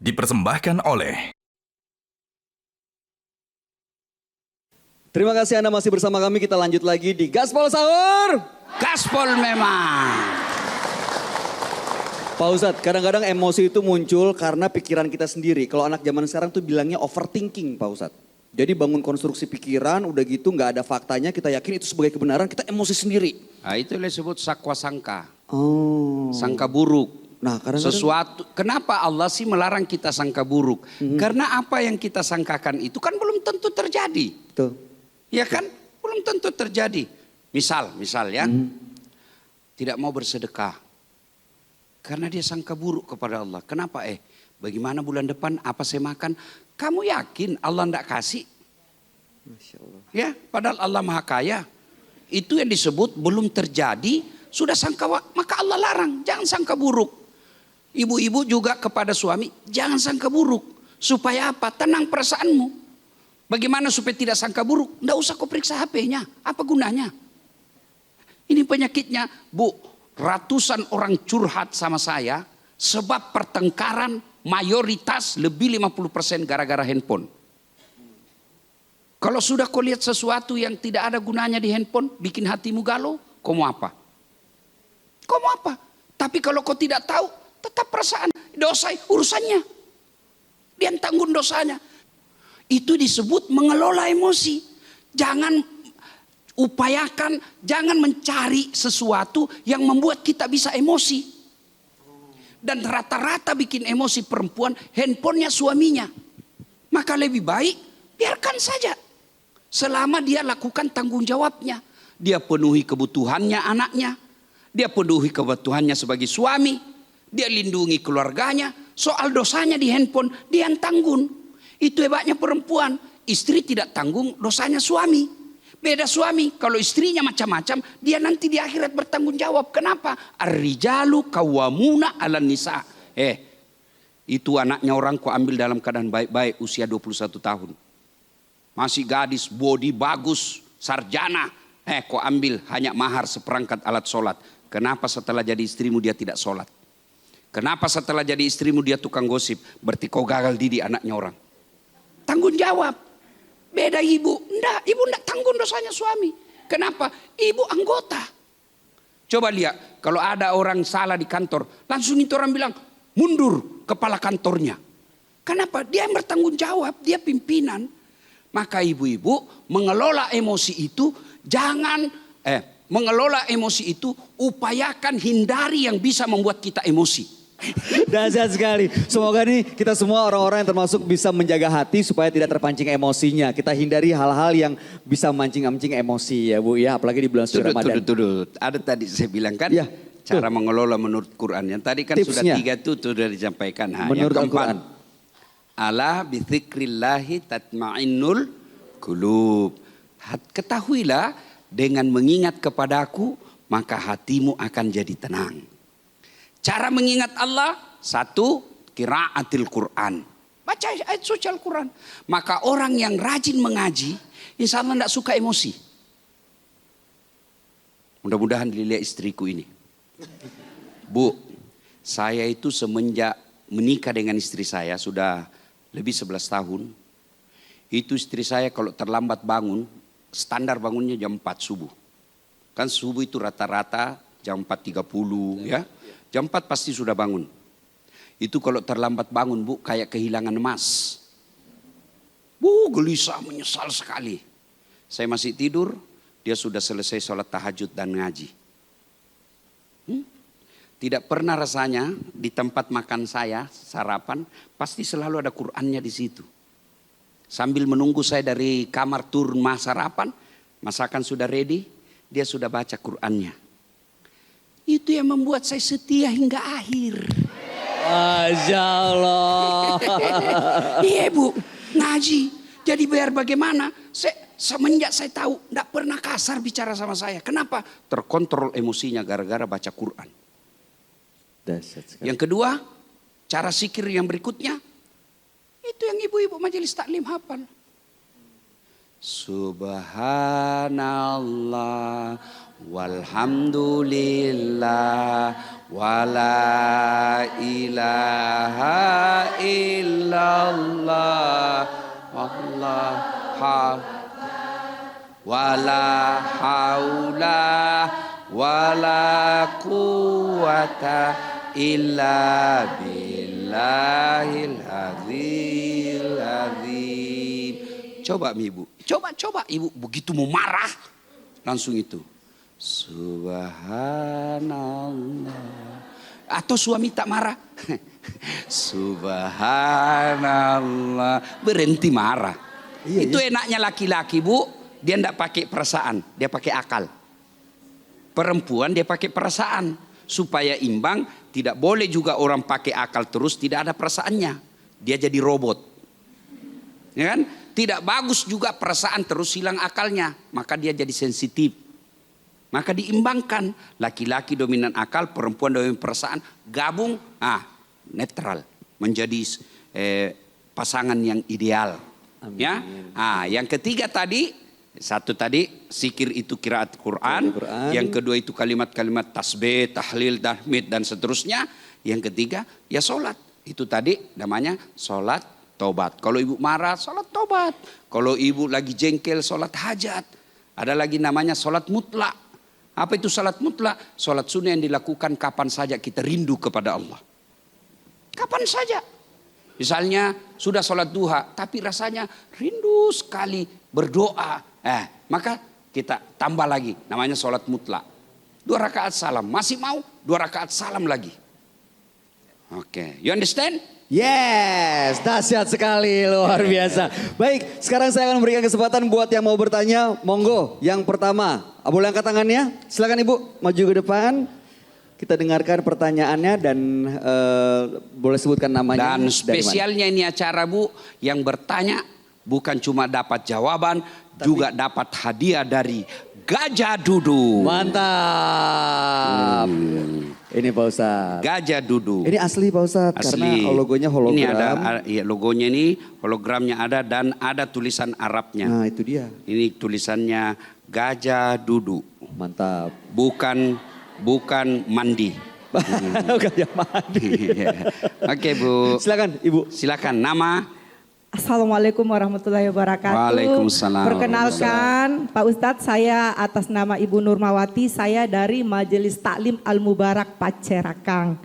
dipersembahkan oleh... Terima kasih Anda masih bersama kami. Kita lanjut lagi di Gaspol Sahur. Gaspol memang. Pak Ustadz, kadang-kadang emosi itu muncul karena pikiran kita sendiri. Kalau anak zaman sekarang tuh bilangnya overthinking, Pak Ustadz. Jadi bangun konstruksi pikiran, udah gitu nggak ada faktanya, kita yakin itu sebagai kebenaran, kita emosi sendiri. Nah, itu disebut sakwa sangka. Oh. Sangka buruk. Nah, kadang-kadang Sesuatu, kenapa Allah sih melarang kita sangka buruk? Karena apa yang kita sangkakan itu kan belum tentu terjadi. Tuh. Ya kan? Belum tentu terjadi. Misal ya, tidak mau bersedekah. Karena dia sangka buruk kepada Allah. Kenapa bagaimana bulan depan apa saya makan? Kamu yakin Allah tidak kasih? Masya Allah. Ya, padahal Allah Maha Kaya. Itu yang disebut belum terjadi, sudah sangka, maka Allah larang. Jangan sangka buruk. Ibu-ibu juga kepada suami, jangan sangka buruk. Supaya apa? Tenang perasaanmu. Bagaimana supaya tidak sangka buruk? Tidak usah kau periksa HP-nya. Apa gunanya? Ini penyakitnya, Bu. Ratusan orang curhat sama saya. Sebab pertengkaran mayoritas lebih 50% gara-gara handphone. Kalau sudah kau lihat sesuatu yang tidak ada gunanya di handphone, bikin hatimu galau, kau mau apa? Kau mau apa? Tapi kalau kau tidak tahu, tetap perasaan, dosa urusannya. Dia tanggung dosanya. Itu disebut mengelola emosi. Jangan upayakan, jangan mencari sesuatu yang membuat kita bisa emosi. Dan rata-rata bikin emosi perempuan, handphonenya suaminya. Maka lebih baik, biarkan saja. Selama dia lakukan tanggung jawabnya. Dia penuhi kebutuhannya anaknya. Dia penuhi kebutuhannya sebagai suami. Dia lindungi keluarganya. Soal dosanya di handphone, dia yang tanggung. Itu hebatnya perempuan. Istri tidak tanggung dosanya suami. Beda suami. Kalau istrinya macam-macam, dia nanti di akhirat bertanggung jawab. Kenapa? Ar-rijalu qawwamuna 'alan nisa. Itu anaknya orang ku ambil dalam keadaan baik-baik usia 21 tahun. Masih gadis, body bagus, sarjana. Kau ambil hanya mahar seperangkat alat sholat. Kenapa setelah jadi istrimu dia tidak sholat? Kenapa setelah jadi istrimu dia tukang gosip? Berarti kau gagal didik anaknya orang. Tanggung jawab. Beda ibu. Enggak, ibu enggak tanggung dosanya suami. Kenapa? Ibu anggota. Coba lihat, kalau ada orang salah di kantor, langsung itu orang bilang, mundur kepala kantornya. Kenapa? Dia yang bertanggung jawab, dia pimpinan. Maka ibu-ibu mengelola emosi itu jangan mengelola emosi itu upayakan hindari yang bisa membuat kita emosi. Dahsyat sekali. Semoga nih kita semua orang-orang yang termasuk bisa menjaga hati supaya tidak terpancing emosinya. Kita hindari hal-hal yang bisa mancing-mancing emosi ya Bu ya. Apalagi di bulan suci Ramadan. Ada tadi saya bilang kan ya, cara mengelola menurut Quran. Yang tadi kan tipsnya. Sudah 3 itu sudah disampaikan. Menurut Al-Quran. Ala bizikrillahi tatma'innul qulub. Ketahuilah dengan mengingat kepadaku maka hatimu akan jadi tenang. Cara mengingat Allah, 1, qiraatil Quran. Baca ayat suci Al-Quran. Maka orang yang rajin mengaji, insya Allah tidak suka emosi. Mudah-mudahan dilihat istriku ini. Bu, saya itu semenjak menikah dengan istri saya sudah lebih 11 tahun. Itu istri saya kalau terlambat bangun, standar bangunnya jam 4 subuh. Kan subuh itu rata-rata jam 4.30 ya. Jam 4 pasti sudah bangun. Itu kalau terlambat bangun Bu, kayak kehilangan emas. Bu, gelisah, menyesal sekali. Saya masih tidur, dia sudah selesai sholat tahajud dan ngaji. Tidak pernah rasanya di tempat makan saya, sarapan, pasti selalu ada Qur'annya di situ. Sambil menunggu saya dari kamar turun sarapan, masakan sudah ready, dia sudah baca Qur'annya. Itu yang membuat saya setia hingga akhir. Masya Allah. Iya Bu, ngaji. Jadi biar bagaimana, semenjak saya tahu, tidak pernah kasar bicara sama saya. Kenapa? Terkontrol emosinya gara-gara baca Quran. Yang kedua, cara zikir yang berikutnya, itu yang ibu-ibu majelis taklim hafal. Subhanallah walhamdulillah wala ilaha illallah wala haula wala quwata illa billahil azim. Coba ibu, coba ibu begitu mau marah langsung itu subhanallah. Atau suami tak marah subhanallah, berhenti marah. Itu enaknya laki-laki bu, dia tidak pakai perasaan, dia pakai akal. Perempuan dia pakai perasaan supaya imbang. Tidak boleh juga orang pakai akal terus tidak ada perasaannya, dia jadi robot, ya kan? Tidak bagus juga perasaan terus hilang akalnya, maka dia jadi sensitif. Maka diimbangkan, laki-laki dominan akal, perempuan dominan perasaan, gabung, netral, menjadi pasangan yang ideal. Amin. Ya, yang ketiga tadi, satu tadi zikir itu qiraat Quran, yang kedua itu kalimat-kalimat tasbih, tahlil, tahmid dan seterusnya. Yang ketiga ya sholat, itu tadi namanya sholat tobat. Kalau ibu marah, sholat tobat. Kalau ibu lagi jengkel, sholat hajat. Ada lagi namanya sholat mutlak. Apa itu sholat mutlak? Sholat sunnah yang dilakukan kapan saja kita rindu kepada Allah. Kapan saja. Misalnya sudah sholat duha, tapi rasanya rindu sekali berdoa. Maka kita tambah lagi, namanya sholat mutlak. 2 rakaat salam, masih mau 2 rakaat salam lagi. Oke, you understand? Yes, dahsyat sekali, luar biasa. Baik, sekarang saya akan memberikan kesempatan buat yang mau bertanya. Monggo, yang pertama, boleh angkat tangannya? Silakan ibu, maju ke depan. Kita dengarkan pertanyaannya dan boleh sebutkan namanya. Dan spesialnya ini acara bu, yang bertanya bukan cuma dapat jawaban, juga dapat hadiah dari Gajah Dudu. Mantap. Ini Pak Ustadz. Gajah Dudu. Ini asli Pak Ustadz, karena logonya hologram. Ini ada, ya, logonya ini, hologramnya ada dan ada tulisan Arabnya. Nah itu dia. Ini tulisannya Gajah Dudu. Mantap. Bukan mandi. Gajah mandi. Oke Bu. Silakan Ibu. Silakan, nama. Assalamualaikum warahmatullahi wabarakatuh. Waalaikumsalam. Perkenalkan Pak Ustadz, saya atas nama Ibu Nurmawati, saya dari Majelis Taklim Al-Mubarak Pacerakang.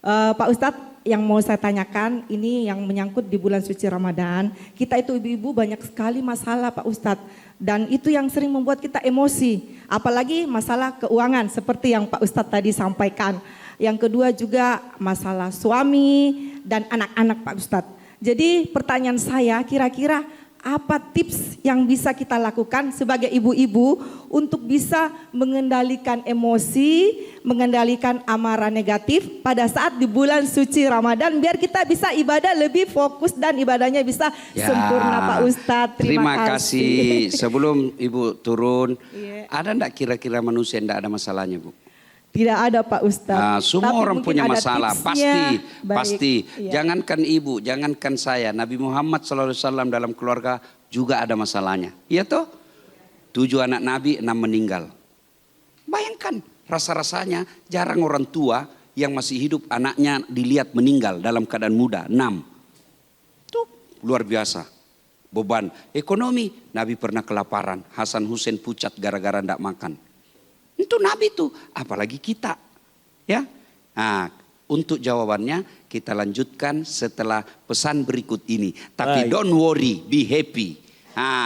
Pak Ustadz, yang mau saya tanyakan ini yang menyangkut di bulan suci Ramadan. Kita itu ibu-ibu banyak sekali masalah Pak Ustadz. Dan itu yang sering membuat kita emosi. Apalagi masalah keuangan seperti yang Pak Ustadz tadi sampaikan. Yang kedua juga masalah suami dan anak-anak Pak Ustadz. Jadi pertanyaan saya, kira-kira apa tips yang bisa kita lakukan sebagai ibu-ibu untuk bisa mengendalikan emosi, mengendalikan amarah negatif pada saat di bulan suci Ramadan, biar kita bisa ibadah lebih fokus dan ibadahnya bisa sempurna Pak Ustadz. Terima kasih. Sebelum Ibu turun, ada enggak kira-kira manusia enggak ada masalahnya Bu? Tidak ada Pak Ustadz. Semua orang punya masalah, tipsnya. pasti. Iya. Jangankan ibu, jangankan saya. Nabi Muhammad SAW dalam keluarga juga ada masalahnya. Iya toh? 7 anak Nabi, 6 meninggal. Bayangkan rasa-rasanya jarang orang tua yang masih hidup anaknya dilihat meninggal dalam keadaan muda. 6. Itu luar biasa. Beban ekonomi, Nabi pernah kelaparan. Hasan Hussein pucat gara-gara tidak makan. Itu Nabi tuh, apalagi kita, ya. Nah, untuk jawabannya kita lanjutkan setelah pesan berikut ini. Tapi don't worry, be happy.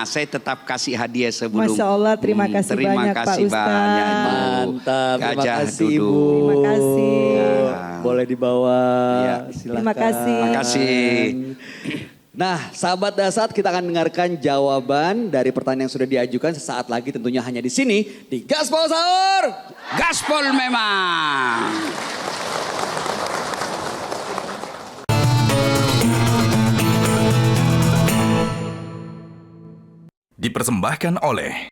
Saya tetap kasih hadiah sebelum. Masya Allah, terima kasih banyak Pak Ustadz. Mantap, terima kasih Ibu. Terima kasih. Boleh dibawa, silakan. Terima kasih. Terima kasih. Nah, sahabat Dasat, kita akan dengarkan jawaban dari pertanyaan yang sudah diajukan sesaat lagi, tentunya hanya di sini di Gaspol Sahur. Gaspol memang. Dipersembahkan oleh